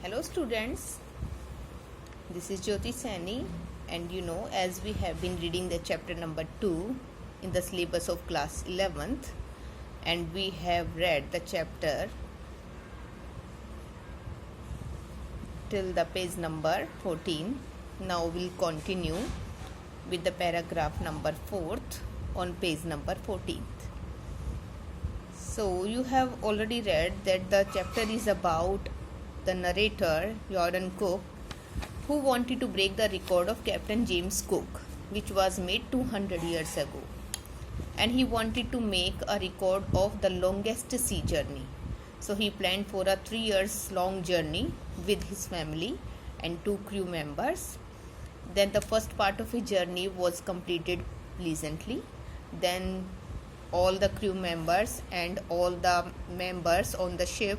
Hello students, this is Jyoti Saini, and as we have been reading the chapter number 2 in the syllabus of class 11th, and we have read the chapter till the page number 14. Now we'll continue with the paragraph number 4th on page number 14th. So you have already read that the chapter is about the narrator Jordan Cook, who wanted to break the record of Captain James Cook, which was made 200 years ago, and he wanted to make a record of the longest sea journey. So he planned for a 3 years long journey with his family and 2 crew members. Then the first part of his journey was completed pleasantly. Then all the crew members and all the members on the ship,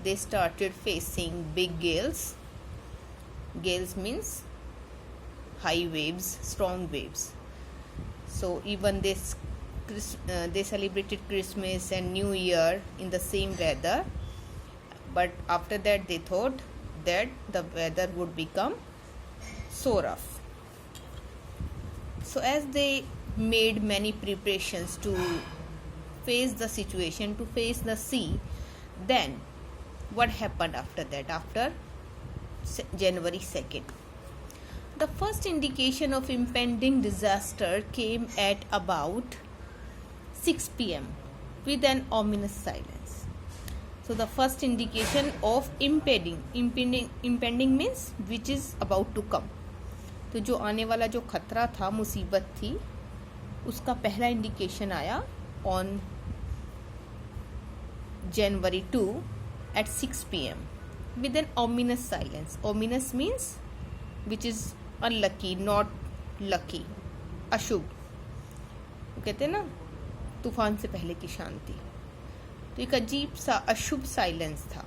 they started facing big gales. Gales means high waves, strong waves. So even they celebrated Christmas and New Year in the same weather, but after that they thought that the weather would become so rough. So as they made many preparations to face the situation, to face the sea, then what happened after that, after January 2nd? The first indication of impending disaster came at about 6 p.m. with an ominous silence. So the first indication of impending means which is about to come. तो जो आने वाला जो खतरा था, मुसीबत थी, उसका पहला इंडिकेशन आया on January 2 at 6 p.m. with an ominous silence. Ominous means which is unlucky, not lucky, अशुभ. वो कहते हैं ना तूफान से पहले की शांति. तो एक अजीब सा अशुभ साइलेंस था.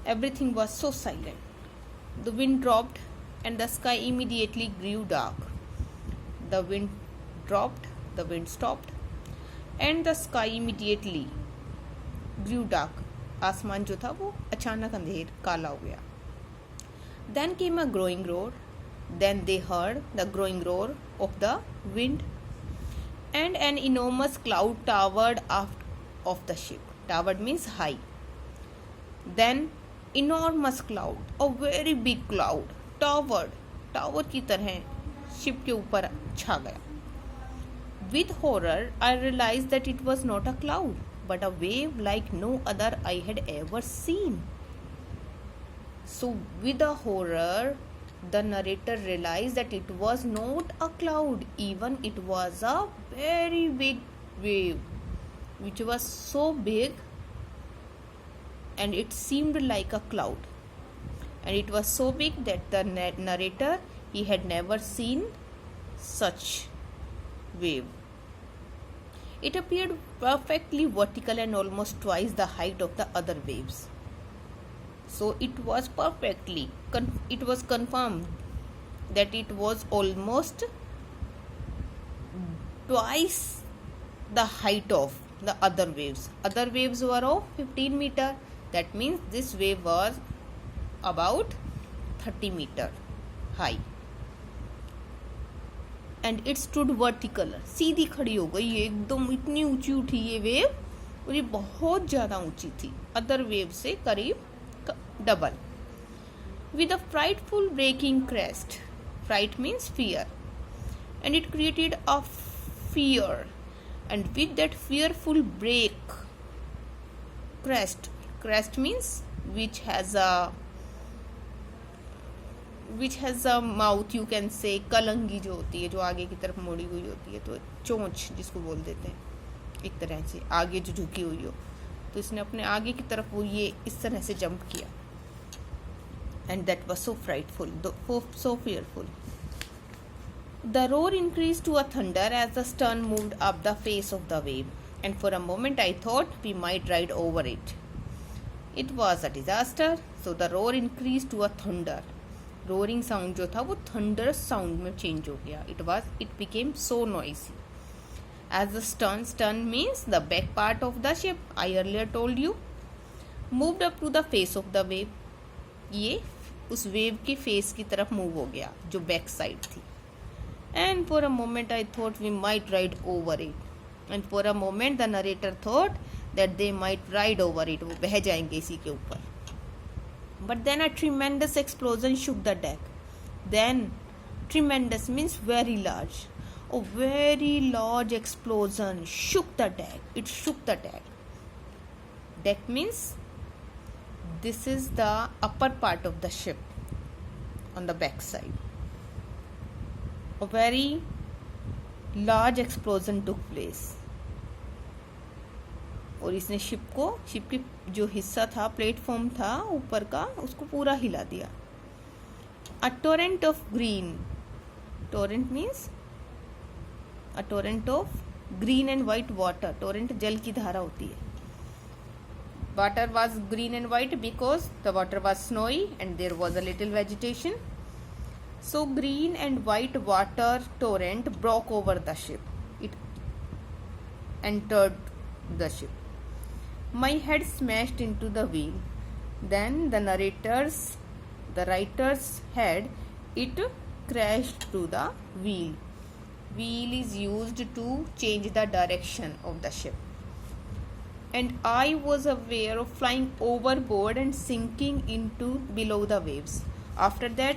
Everything was so silent. The wind dropped and the sky immediately grew dark. The wind dropped, the wind stopped, and the sky immediately grew dark. आसमान जो था वो अचानक अंधेर काला हो गया. Then came a growing roar. Then they heard the growing roar of the wind, and an enormous cloud towered aft of the ship. Towered means high. Then enormous cloud, a very big cloud, towered, tower की तरह ship के ऊपर छा गया. With horror, I realized that it was not a cloud, but a wave like no other I had ever seen. So with a horror, the narrator realized that it was not a cloud, even it was a very big wave, which was so big and it seemed like a cloud. And it was so big that the narrator, he had never seen such wave. It appeared perfectly vertical and almost twice the height of the other waves. So it was perfectly, it was confirmed that it was almost twice the height of the other waves. Other waves were of 15 meter. That means this wave was about 30 meter high. And it stood vertical. सीधी खड़ी हो गई, एकदम इतनी ऊंची उठी ये wave, और ये बहुत ज़्यादा ऊंची थी, अदर वेव से करीब double. With a frightful breaking crest. Fright means fear. And it created a fear. And with that fearful break, crest. Crest means which has a mouth, you can say. कलंगी जो होती है, जो आगे की तरफ मोड़ी हुई होती है, तो चोंच जिसको बोल देते हैं, एक तरह से आगे जो झुकी हुई हो, तो इसने अपने आगे की तरफ वो ये इस तरह से जंप किया. And that was so frightful, so fearful. The roar increased to a thunder as the stern moved up the face of the wave, and for a moment I thought we might ride over it. It was a disaster. So the roar increased to a thunder. Roaring sound जो था वो thunderous sound में change हो गया. It became so noisy. As the stern means the back part of the ship, I earlier told you. Moved up to the face of the wave, ये उस wave के face की तरफ move हो गया जो बैक साइड थी. And for a moment I thought we might ride over it. And for a moment the narrator thought that they might ride over it, वो बह जाएंगे इसी के ऊपर. But then a tremendous explosion shook the deck. Then tremendous means very large. A very large explosion shook the deck. It shook the deck. Deck means this is the upper part of the ship on the back side. A very large explosion took place. और इसने ship की जो हिस्सा था, platform था ऊपर का, उसको पूरा हिला दिया. A torrent of green. Torrent means a torrent of green and white water. Torrent जल की धारा होती है. Water was green and white because the water was snowy and there was a little vegetation. So green and white water torrent broke over the ship. It entered the ship. My head smashed into the wheel. Then the writer's head, it crashed to the wheel. Wheel is used to change the direction of the ship. And I was aware of flying overboard and sinking into below the waves. After that,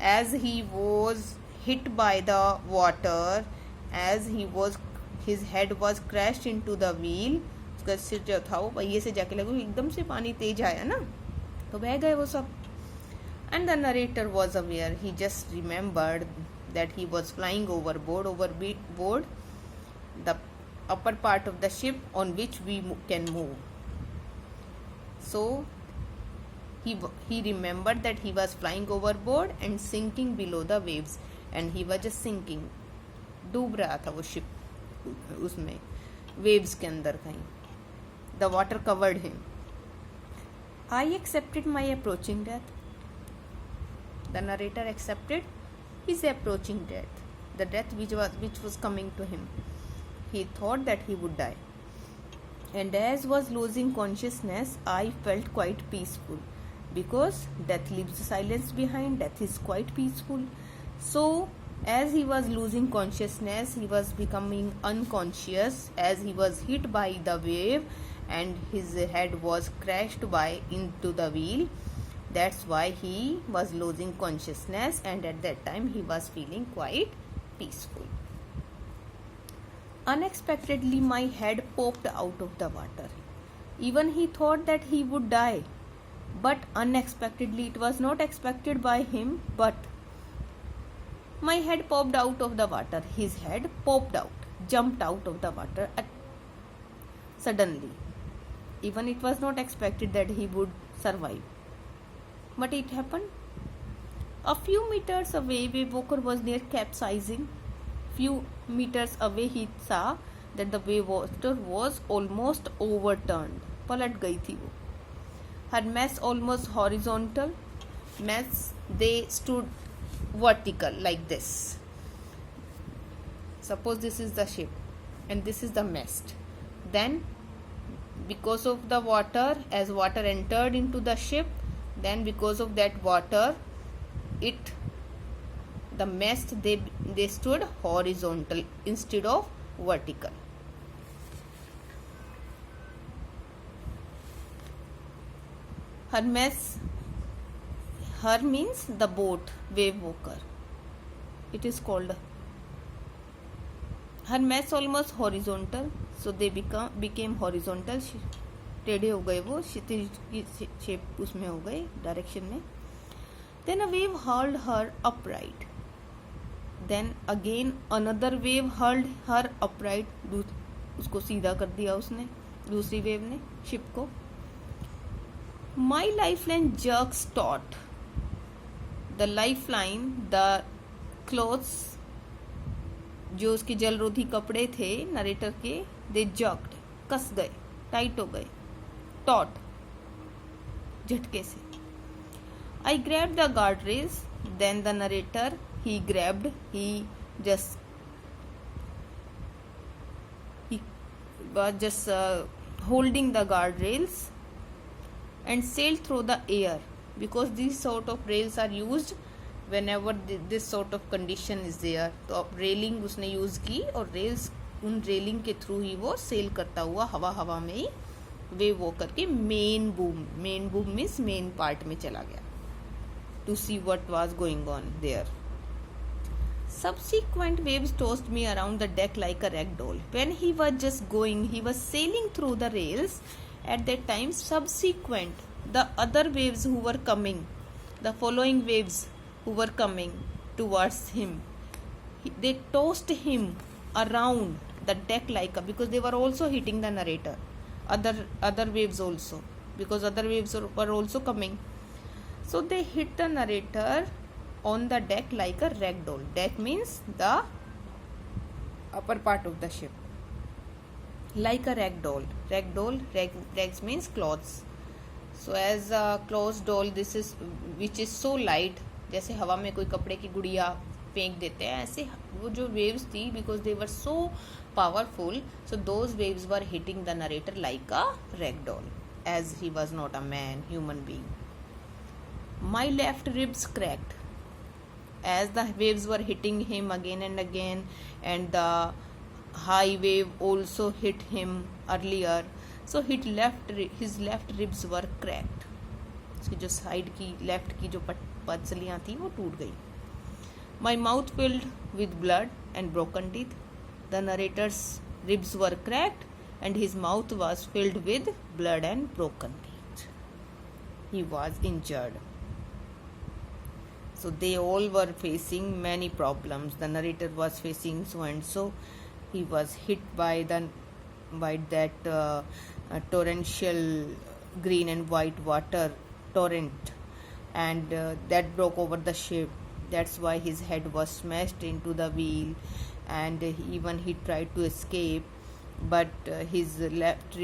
as he was hit by the water, his head was crashed into the wheel. उसका सिर जो था वो पहिए से जाके लगा, एकदम से पानी तेज आया ना, तो बह गए वो सब. And the narrator was aware. He just remembered that he was flying overboard, the upper part of the ship on which we can move. So he remembered that he was flying overboard and sinking below the waves, and he was just sinking. डूब रहा था वो ship उसमें waves के अंदर कहीं. The water covered him. I accepted my approaching death. The narrator accepted his approaching death, the death which was coming to him. He thought that he would die. And as was losing consciousness, I felt quite peaceful, because death leaves silence behind. Death is quite peaceful. So as he was losing consciousness, he was becoming unconscious as he was hit by the wave and his head was crashed into the wheel. That's why he was losing consciousness, and at that time he was feeling quite peaceful. Unexpectedly, my head popped out of the water. Even he thought that he would die, but unexpectedly, it was not expected by him, but my head popped out of the water. His head popped out, jumped out of the water suddenly. Even it was not expected that he would survive. But it happened. A few meters away, Wavewaker was near capsizing. Few meters away, he saw that the Wavewaker was almost overturned. पलट गई थी वो. Her masts almost horizontal. Masts, they stood vertical like this. Suppose this is the ship and this is the mast. Then because of the water, as water entered into the ship, then because of that water, the mast, they stood horizontal instead of vertical. Her means the boat, Wavewaker. It is called. Her mast almost horizontal, so they became horizontal. टेढ़े हो गए वो, क्षितिज की shape उसमें हो गए, direction में. Then a wave hurled her upright. Then again another wave hurled her upright. उसको सीधा कर दिया उसने, दूसरी वेव ने शिप को. My lifeline jerks taut. The lifeline, the clothes, जो उसके जलरोधी कपड़े थे नरेटर के, they jerked, कस गए, टाइट हो गए. टॉट, झटके से. I grabbed the guardrails. Then the narrator, he was just holding the guardrails. and sailed through the air, because these sort of rails are used whenever this sort of condition is there. तो अब railing उसने use की और rails उन railing के through ही वो cell करता हुआ हवा में ही वेव वो करके main boom means main part में चला गया to see what was going on there. Subsequent waves tossed me around the deck like a rag doll. When he was just going, he was sailing through the rails. At that time, subsequent, the other waves who were coming, the following waves who were coming towards him, they tossed him around the deck like a, because they were also hitting the narrator. Other waves also, because other waves were also coming. So they hit the narrator on the deck like a rag doll. Deck means the upper part of the ship. Like a rag doll. Rags means clothes. So as a clothes doll, this is which is so light. जैसे हवा में कोई कपड़े की गुड़िया फेंक देते हैं, ऐसे वो जो waves थी, because they were so powerful, so those waves were hitting the narrator like a rag doll, as he was not a man, human being. My left ribs cracked as the waves were hitting him again and again, and the high wave also hit him earlier, so his left ribs were cracked. उसकी जो side की left की जो पसलियाँ थी वो टूट गई. My mouth filled with blood and broken teeth. The narrator's ribs were cracked and his mouth was filled with blood and broken teeth. He was injured. So they all were facing many problems. The narrator was facing so and so. He was hit by that torrential green and white water torrent, and that broke over the ship. That's why his head was smashed into the wheel, and even he tried to escape, but his left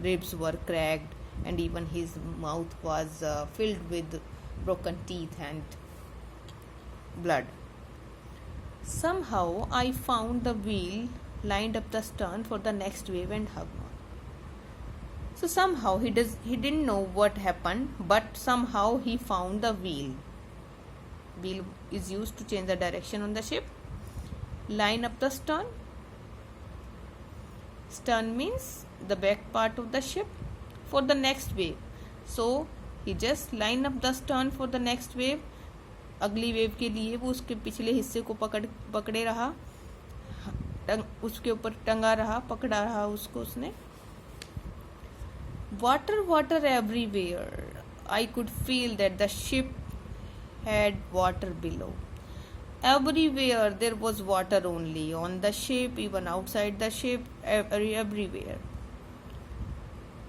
ribs were cracked, and even his mouth was filled with broken teeth and blood. Somehow I found the wheel lined up the stern for the next wave and hugged on. So somehow he didn't know what happened, but somehow he found the wheel. Wheel is used to change the direction on the ship. Line up the stern. Stern means the back part of the ship for the next wave. So he just line up the stern for the next wave. अगली wave के लिए वो उसके पिछले हिस्से को पकड़े रहा, उसके ऊपर टंगा रहा, पकड़ा रहा उसको उसने. Water everywhere. I could feel that the ship had water below. Everywhere there was water only, on the ship, even outside the ship, everywhere.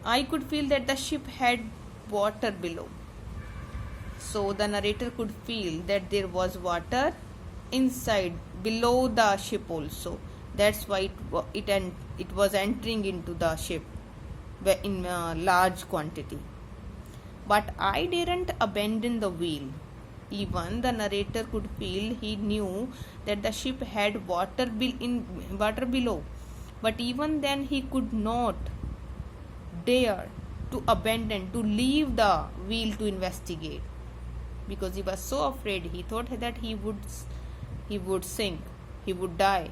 I could feel that the ship had water below. So the narrator could feel that there was water inside, below the ship also. That's why it was entering into the ship in large quantity. But I didn't abandon the wheel. Even the narrator could feel, he knew that the ship had water below. But even then he could not dare to abandon, to leave the wheel to investigate. Because he was so afraid, he thought that he would sink, he would die.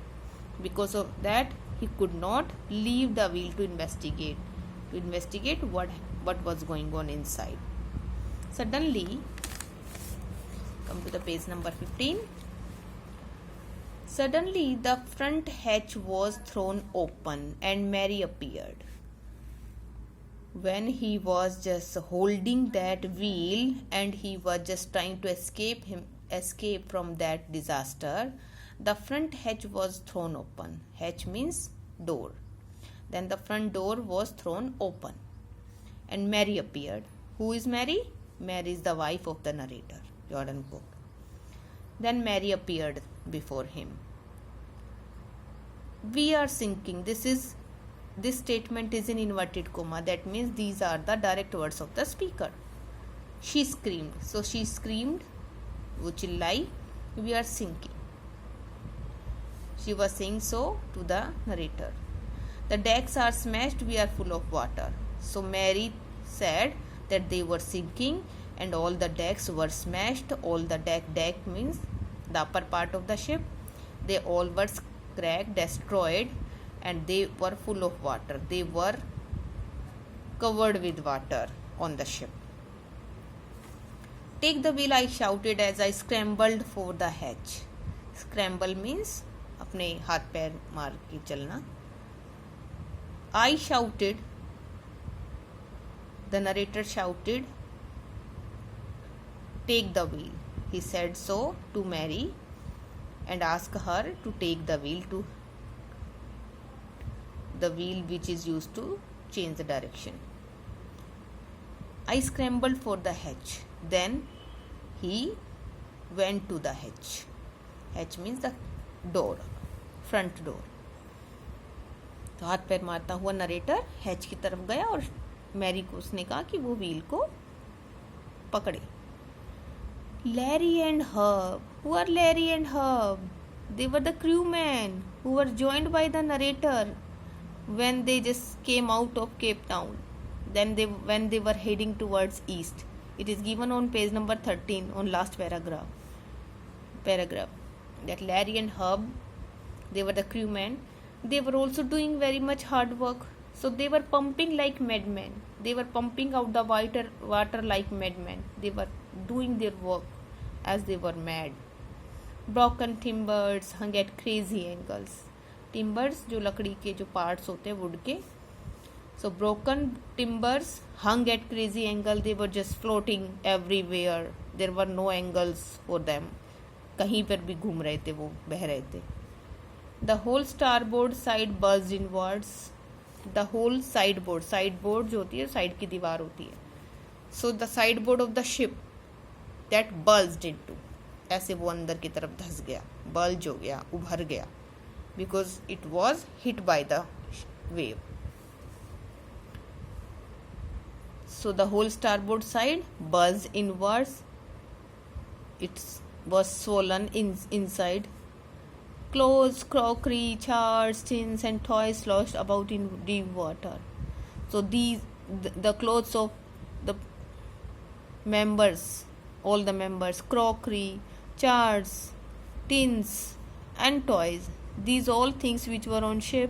Because of that, he could not leave the wheel to investigate what was going on inside. Suddenly, come to the page number 15. Suddenly, the front hatch was thrown open and Mary appeared. When he was just holding that wheel and he was just trying to escape from that disaster, the front hatch was thrown open. Hatch means door. Then the front door was thrown open and Mary appeared. Who is Mary? Mary is the wife of the narrator, Jordan Cook. Then Mary appeared before him. We are sinking. This statement is in inverted comma. That means these are the direct words of the speaker. She screamed. So she screamed, wo chillai, we are sinking. She was saying so to the narrator. The decks are smashed, we are full of water. So Mary said, that they were sinking and all the decks were smashed. All the deck means the upper part of the ship. They all were cracked, destroyed, and they were full of water. They were covered with water on the ship. Take the wheel, I shouted as I scrambled for the hatch. Scramble means अपने हाथ पैर मार के चलना. I shouted, the narrator shouted, take the wheel. He said so to Mary and asked her to take the wheel which is used to change the direction. I scrambled for the hatch. Then he went to the hatch. Hatch means the door, front door. तो हाथ पैर मारता हुआ narrator hatch की तरफ गया और Mary को उसने कहा कि वो व्हील को पकड़े. Larry and Herb. Who are Larry and Herb? They were the crewmen who were joined by the narrator when they just came out of Cape Town. When they were heading towards east. It is given on page number 13 on last paragraph. That Larry and Herb, they were the crewmen. They were also doing very much hard work. So they were pumping like madmen. They were pumping out the water like madmen. They were doing their work as they were mad. Broken timbers hung at crazy angles. Timbers जो लकड़ी के जो parts होते हैं wood के. So broken timbers hung at crazy angle. They were just floating everywhere. There were no angles for them. कहीं पर भी घूम रहे थे, वो बह रहे थे. The whole starboard side buzzed inwards. The whole sideboard जो होती है साइड की दीवार होती है. So the sideboard of the ship that bulged into, ऐसे वो अंदर की तरफ धंस गया, bulge हो गया, उभर गया, because it was hit by the wave. So the whole starboard side buzzed inwards. It was swollen inside. Clothes, crockery, charts, tins and toys sloshed about in deep water. So the clothes of the members, all the members, crockery, charts, tins and toys, these all things which were on ship,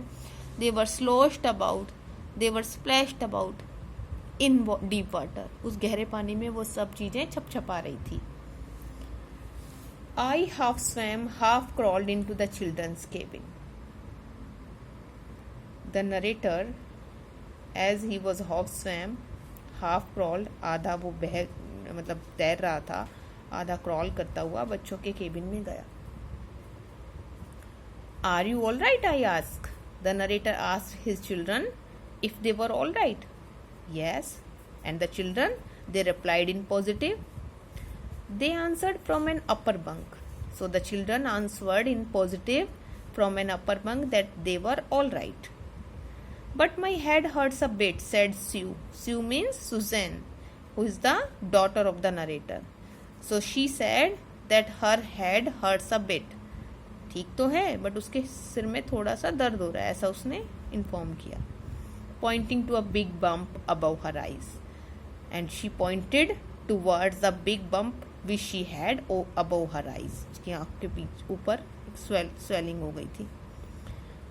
they were sloshed about, they were splashed about in deep water. उस गहरे पानी में वो सब चीजें छपछपा रही थी. I half swam, half crawled into the children's cabin. The narrator, as he was half swam, half crawled, आधा वो मतलब तैर रहा था, आधा क्रॉल करता हुआ बच्चों के केबिन में गया. Are you all right? I asked. The narrator asked his children if they were all right. Yes. And the children, they replied in positive. They answered from an upper bunk. So the children answered in positive from an upper bunk that they were all right. But my head hurts a bit, said Sue. Sue means Suzanne, who is the daughter of the narrator. So she said that her head hurts a bit. ठीक तो है, but उसके सिर में थोड़ा सा दर्द हो रहा है, ऐसा उसने इन्फॉर्म किया. Pointing to a big bump above her eyes. And she pointed towards the big bump which she had above her eyes. उसकी आँख के बीच ऊपर swelling हो गई थी.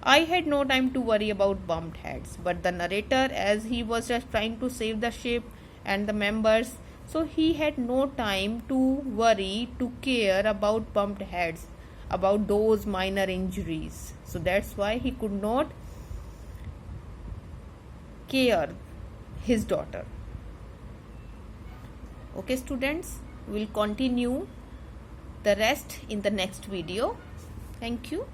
I had no time to worry about bumped heads, but the narrator, as he was just trying to save the ship and the members, so he had no time to worry, to care about bumped heads, about those minor injuries. So that's why he could not care his daughter. Okay students, we'll continue the rest in the next video. Thank you.